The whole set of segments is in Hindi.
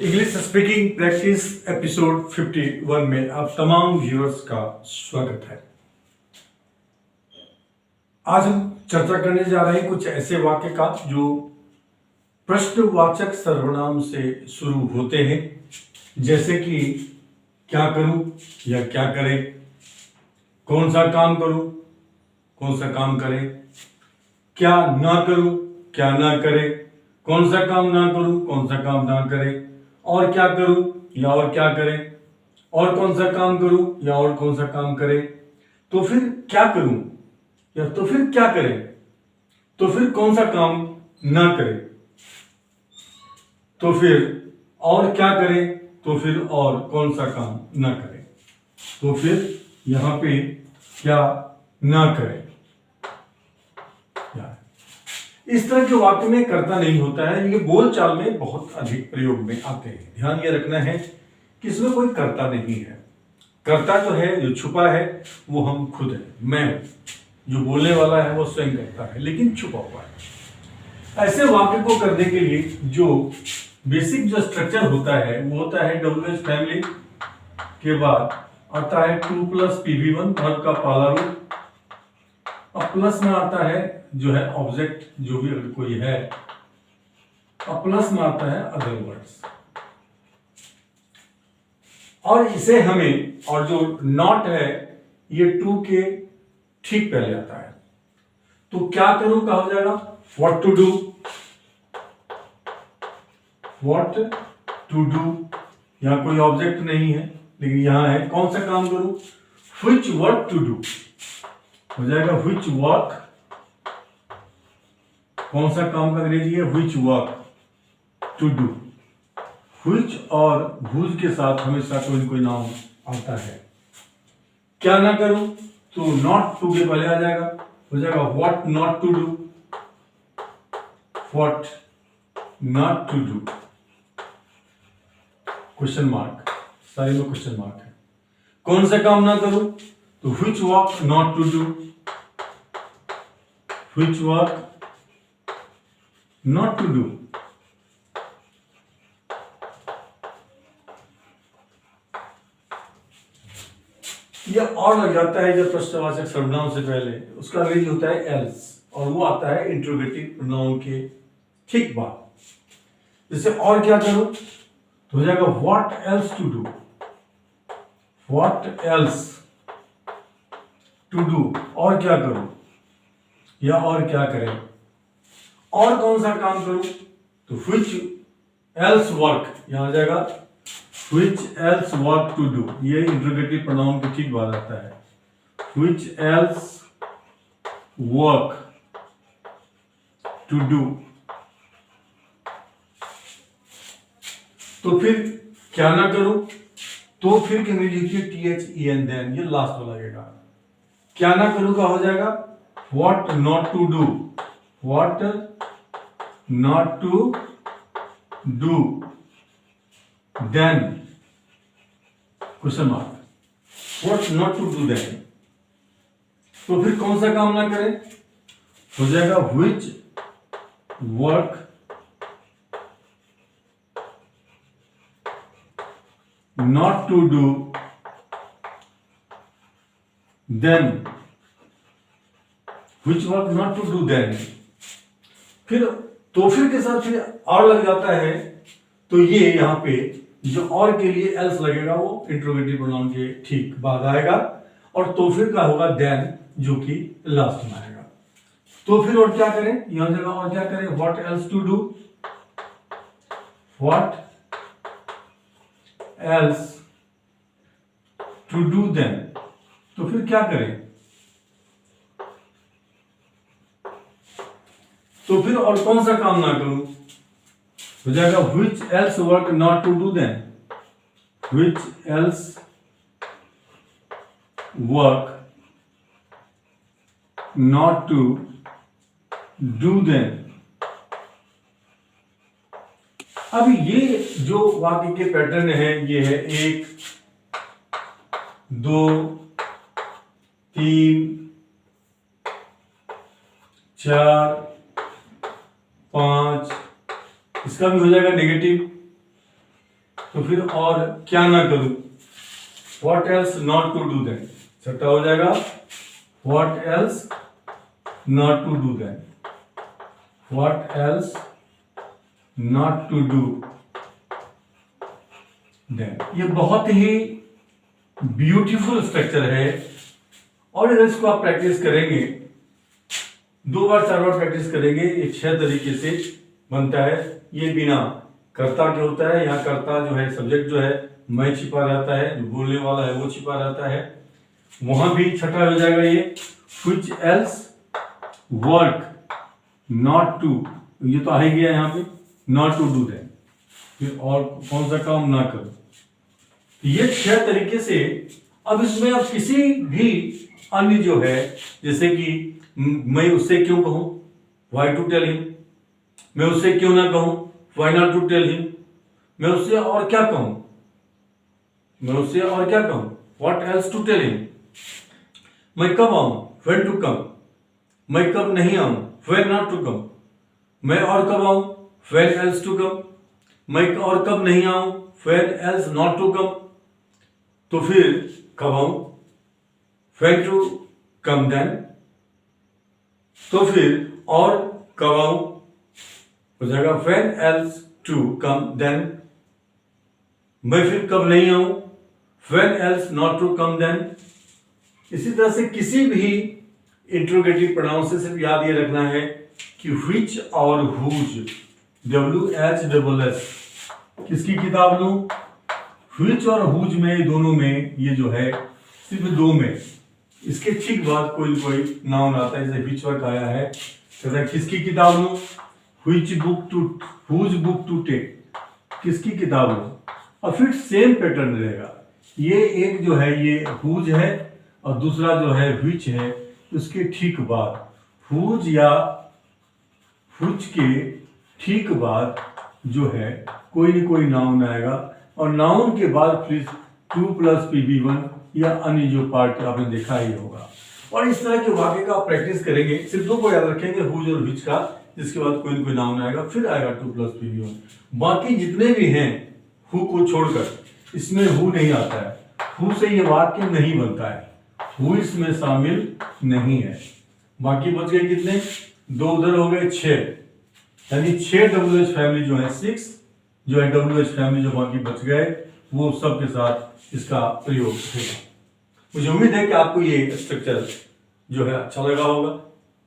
इंग्लिश स्पीकिंग प्रैक्टिस एपिसोड 51 में आप तमाम व्यूअर्स का स्वागत है। आज हम चर्चा करने जा रहे हैं कुछ ऐसे वाक्य का जो प्रश्नवाचक सर्वनाम से शुरू होते हैं, जैसे कि क्या करूं या क्या करें, कौन सा काम करूं, कौन सा काम करें, क्या ना करूं, क्या ना करें, कौन सा काम ना करूं, कौन सा काम ना करें, और क्या करूं या और क्या करें, और कौन सा काम करूं या और कौन सा काम करें, तो फिर क्या करूं या तो फिर क्या करें, तो फिर कौन सा काम ना करें, तो फिर और क्या करें, तो फिर और कौन सा काम ना करें, तो फिर यहां पे क्या ना करें। इस तरह के वाक्य में कर्ता नहीं होता है, ये बोलचाल में बहुत अधिक प्रयोग में आते हैं। ध्यान ये रखना है कि इसमें कोई कर्ता नहीं है। कर्ता जो है, जो छुपा है, वो हम खुद हैं, मैं हूं। जो बोलने वाला है वो स्वयं कर्ता है, लेकिन छुपा हुआ है। ऐसे वाक्य को करने के लिए जो बेसिक जो स्ट्रक्चर होता है वो होता है WH फैमिली के बाद आता है 2 + PV1 वर्ब का पहला रूप। अब प्लस में आता है जो है ऑब्जेक्ट, जो भी अगर कोई है, अब प्लस में आता है अदर वर्ड्स। और इसे हमें, और जो नॉट है ये 2 के ठीक पहले आता है। तो क्या करूं का हो जाएगा what to do, what to do. यहां कोई ऑब्जेक्ट नहीं है, लेकिन यहां है कौन सा काम करूं, व्हिच वर्क टू डू हो जाएगा व्हिच वर्क। कौन सा काम का अंग्रेजी है, which work to do. Which और हुज के साथ हमेशा कोई न कोई नाउन आता है। क्या ना करूं तो नॉट टू के पहले आ जाएगा, हो जाएगा what not to do, what not to do. Question mark, सारे में क्वेश्चन मार्क है। कौन सा काम ना करूं तो which work not to do, which work not to do. यह और लग जाता है जब प्रश्नवाचक सर्वनाम से पहले, उसका अंग्रेजी होता है एल्स, और वो आता है इंट्रोगेटिव प्रोनाउन के ठीक बाद। जैसे और क्या करूं तो हो जाएगा what else to do, what else to do. और क्या करूं या और क्या करें, और कौन सा काम करूं तो व्हिच एल्स वर्क, यहां आ जाएगा which else work to do. ये इंट्रोगेटिव प्रोनाउन के ठीक बाद आता है, which else work to do. तो फिर क्या ना करूं तो फिर की अंग्रेजी होती है THEN, देन, ये लास्ट वाला लगेगा। क्या ना करूं का हो जाएगा what not to do, what not to do, then question mark, what not to do then. तो फिर कौन सा काम ना करें, हो जाएगा which work not to do, then which work not to do then. फिर तो फिर के साथ फिर और लग जाता है, तो ये यहां पे जो और के लिए एल्स लगेगा वो इंट्रोगेटिव प्रोनाउन के ठीक बाद आएगा, और तो फिर का होगा देन, जो कि लास्ट में आएगा। तो फिर और क्या करें, यहां जगह और क्या करें, what else to do, what else to do then. तो फिर क्या करें, तो फिर और कौन सा काम ना करूं, हो जाएगा which else work not to do then, which else work not to do then. अब ये जो वाक्य के पैटर्न है, ये है 1 2 3 4 5, इसका भी हो जाएगा नेगेटिव, तो फिर और क्या ना करूं, what else not to do then, छठा हो जाएगा what else not to do then, what else not to do then. ये बहुत ही ब्यूटीफुल स्ट्रक्चर है और अगर इसको आप प्रैक्टिस करेंगे, 2 बार 4 बार प्रैक्टिस करेंगे, ये 6 तरीके से बनता है। ये बिना कर्ता के होता है, यहाँ कर्ता जो है सब्जेक्ट जो है मैं छिपा रहता है, जो बोलने वाला है वो छिपा रहता है। वहां भी छठा हो जाएगा ये which else work not to, ये तो आ ही गया यहाँ पे not to do that, फिर और कौन सा काम ना करो। ये 6 तरीके से। अब इसमें अब किसी भी अन्य जो है, जैसे कि मैं उससे क्यों कहूं, वाई टू टेल हिम, मैं उससे क्यों ना कहूं, why not to tell him, मैं उससे और क्या कहूं, मैं उससे और क्या कहूं, what else to tell him, मैं कब आऊं, व्हेन टू कम, मैं कब नहीं आऊं, व्हेन नॉट टू कम, मैं और कब आऊं, व्हेन एल्स टू कम, मैं और कब नहीं आऊं, when else not to come, तो फिर कब आऊं, व्हेन टू कम देन, तो फिर और कब आऊं हो जाएगा when else to come then, मैं फिर कब नहीं आऊं, when else not to come then. इसी तरह से किसी भी इंट्रोगेटिव प्रोनाउन से सिर्फ याद ये रखना है कि व्हिच और हुज, WH किसकी किताब लूं, व्हिच और हुज में, दोनों में ये जो है सिर्फ 2 में, इसके ठीक बाद कोई नाउन आता है, जैसे व्हिच वर्क आया है, तो किसकी किताब लूं, which book to, whose book to take, किसकी किताब लूं, और फिर सेम पैटर्न रहेगा। ये एक जो है ये हुज है और दूसरा जो है व्हिच है, उसके ठीक बाद हुज या व्हिच के ठीक बाद जो है कोई न कोई नाउन आएगा, और नाउन के बाद प्लीज 2 + PB1 या अन्य जो पार्ट आपने देखा ही होगा। और इस तरह के वाक्य का आप प्रैक्टिस करेंगे, सिर्फ 2 को याद रखेंगे, हुज और व्हिच का, जिसके बाद कोई न कोई नाउन आएगा, फिर आएगा 2 + PB1। बाकी जितने भी हैं हु को छोड़कर, इसमें हु नहीं आता है, हु से ये वाक्य नहीं बनता है, हु इसमें शामिल नहीं है। बाकी बच गए कितने, 2 उधर हो गए 6, यानी 6 WH फैमिली जो है, 6 जो है WH फैमिली जो बाकी बच गए, वो सब के साथ इसका प्रयोग होगा। मुझे उम्मीद है कि आपको ये स्ट्रक्चर जो है अच्छा लगा होगा,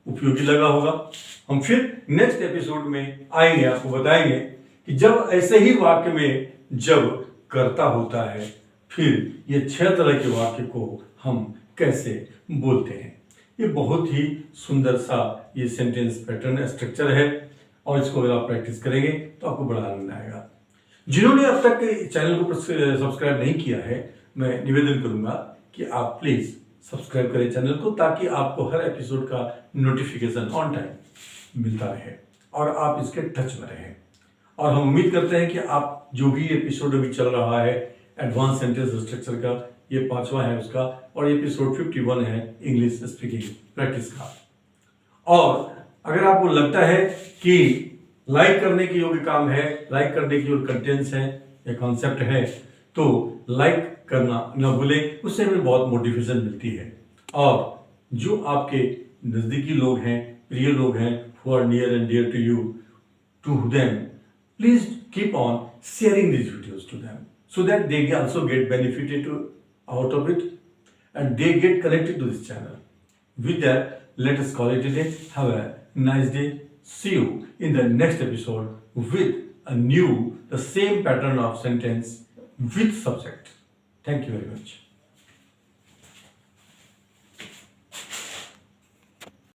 उपयोगी लगा होगा। हम फिर नेक्स्ट एपिसोड में आएंगे, आपको बताएंगे कि जब ऐसे ही वाक्य में जब कर्ता होता है, फिर ये 6 तरह के वाक्य को हम कैसे बोलते हैं। ये बहुत ही सुंदर सा ये सेंटेंस पैटर्न स्ट्रक्चर है, और इसको अगर आप प्रैक्टिस करेंगे तो आपको बड़ा आनंद आएगा। जिन्होंने अब तक चैनल को सब्सक्राइब नहीं किया है, मैं निवेदन करूंगा कि आप प्लीज सब्सक्राइब करें चैनल को, ताकि आपको हर एपिसोड का नोटिफिकेशन ऑन टाइम मिलता रहे और आप इसके टच में रहें। और हम उम्मीद करते हैं कि आप जो भी एपिसोड अभी चल रहा है एडवांस सेंटेंस स्ट्रक्चर का, ये 5वां है उसका, और एपिसोड 51 है इंग्लिश स्पीकिंग प्रैक्टिस का। और अगर आपको लगता है कि लाइक करने के योग्य काम है, लाइक करने के योग्य कंटेंट्स है या कॉन्सेप्ट है, तो लाइक करना न भूलें, उससे हमें बहुत मोटिवेशन मिलती है। और जो आपके नज़दीकी लोग हैं, प्रिय लोग हैं, who are near and dear to you, to them please keep on sharing these videos to them, so that they also get benefited out of it and they get connected to this channel. With that, let us call it a day. Have a nice day. See you in the next episode with the same pattern of sentence with subject. Thank you very much.